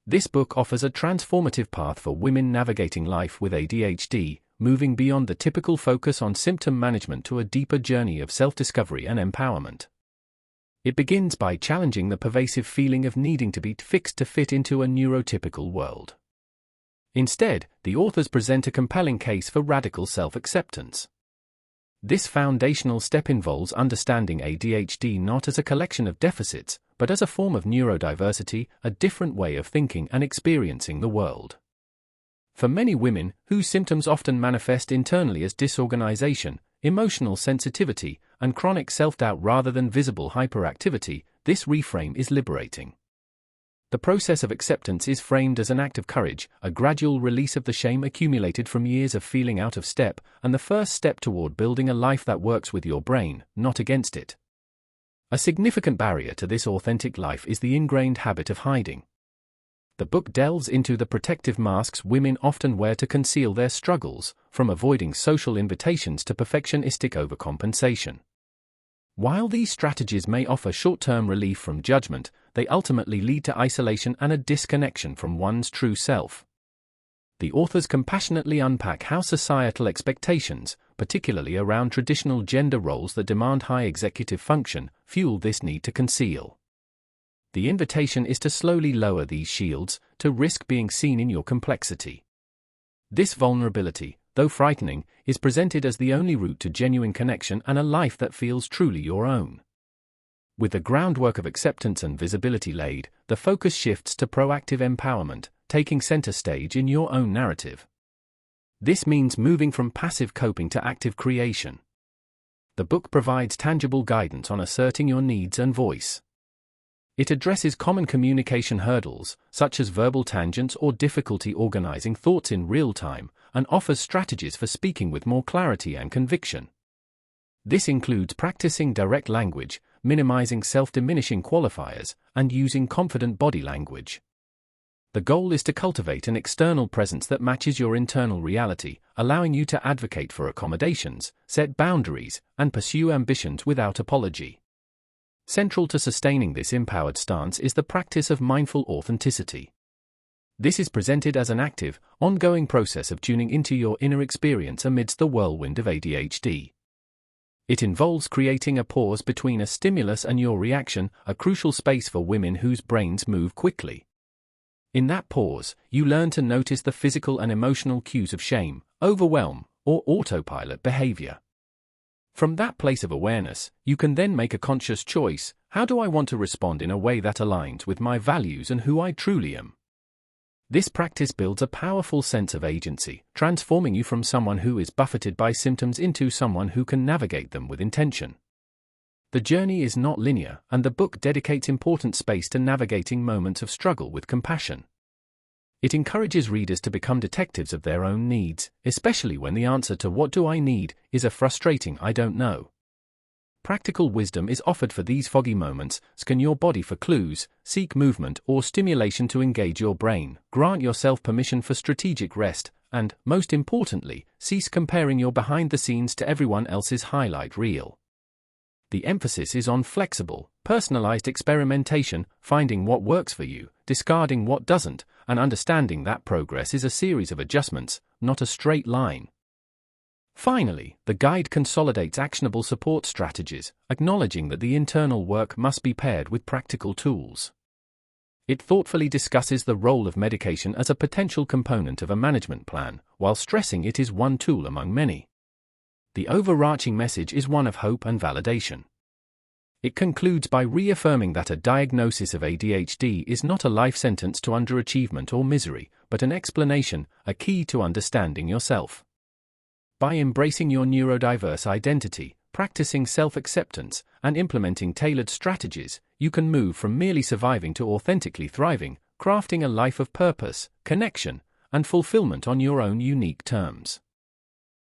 This book offers a transformative path for women navigating life with ADHD, moving beyond the typical focus on symptom management to a deeper journey of self-discovery and empowerment. It begins by challenging the pervasive feeling of needing to be fixed to fit into a neurotypical world. Instead, the authors present a compelling case for radical self-acceptance. This foundational step involves understanding ADHD not as a collection of deficits, but as a form of neurodiversity, a different way of thinking and experiencing the world. For many women, whose symptoms often manifest internally as disorganization, emotional sensitivity, and chronic self-doubt rather than visible hyperactivity, this reframe is liberating. The process of acceptance is framed as an act of courage, a gradual release of the shame accumulated from years of feeling out of step, and the first step toward building a life that works with your brain, not against it. A significant barrier to this authentic life is the ingrained habit of hiding. The book delves into the protective masks women often wear to conceal their struggles, from avoiding social invitations to perfectionistic overcompensation. While these strategies may offer short-term relief from judgment, they ultimately lead to isolation and a disconnection from one's true self. The authors compassionately unpack how societal expectations, particularly around traditional gender roles that demand high executive function, fuel this need to conceal. The invitation is to slowly lower these shields, to risk being seen in your complexity. This vulnerability, though frightening, is presented as the only route to genuine connection and a life that feels truly your own. With the groundwork of acceptance and visibility laid, the focus shifts to proactive empowerment, taking center stage in your own narrative. This means moving from passive coping to active creation. The book provides tangible guidance on asserting your needs and voice. It addresses common communication hurdles, such as verbal tangents or difficulty organizing thoughts in real time, and offers strategies for speaking with more clarity and conviction. This includes practicing direct language, minimizing self-diminishing qualifiers, and using confident body language. The goal is to cultivate an external presence that matches your internal reality, allowing you to advocate for accommodations, set boundaries, and pursue ambitions without apology. Central to sustaining this empowered stance is the practice of mindful authenticity. This is presented as an active, ongoing process of tuning into your inner experience amidst the whirlwind of ADHD. It involves creating a pause between a stimulus and your reaction, a crucial space for women whose brains move quickly. In that pause, you learn to notice the physical and emotional cues of shame, overwhelm, or autopilot behavior. From that place of awareness, you can then make a conscious choice: how do I want to respond in a way that aligns with my values and who I truly am? This practice builds a powerful sense of agency, transforming you from someone who is buffeted by symptoms into someone who can navigate them with intention. The journey is not linear, and the book dedicates important space to navigating moments of struggle with compassion. It encourages readers to become detectives of their own needs, especially when the answer to "what do I need" is a frustrating "I don't know." Practical wisdom is offered for these foggy moments: scan your body for clues, seek movement or stimulation to engage your brain, grant yourself permission for strategic rest, and, most importantly, cease comparing your behind the scenes to everyone else's highlight reel. The emphasis is on flexible, personalized experimentation, finding what works for you, discarding what doesn't, and understanding that progress is a series of adjustments, not a straight line. Finally, the guide consolidates actionable support strategies, acknowledging that the internal work must be paired with practical tools. It thoughtfully discusses the role of medication as a potential component of a management plan, while stressing it is one tool among many. The overarching message is one of hope and validation. It concludes by reaffirming that a diagnosis of ADHD is not a life sentence to underachievement or misery, but an explanation, a key to understanding yourself. By embracing your neurodiverse identity, practicing self-acceptance, and implementing tailored strategies, you can move from merely surviving to authentically thriving, crafting a life of purpose, connection, and fulfillment on your own unique terms.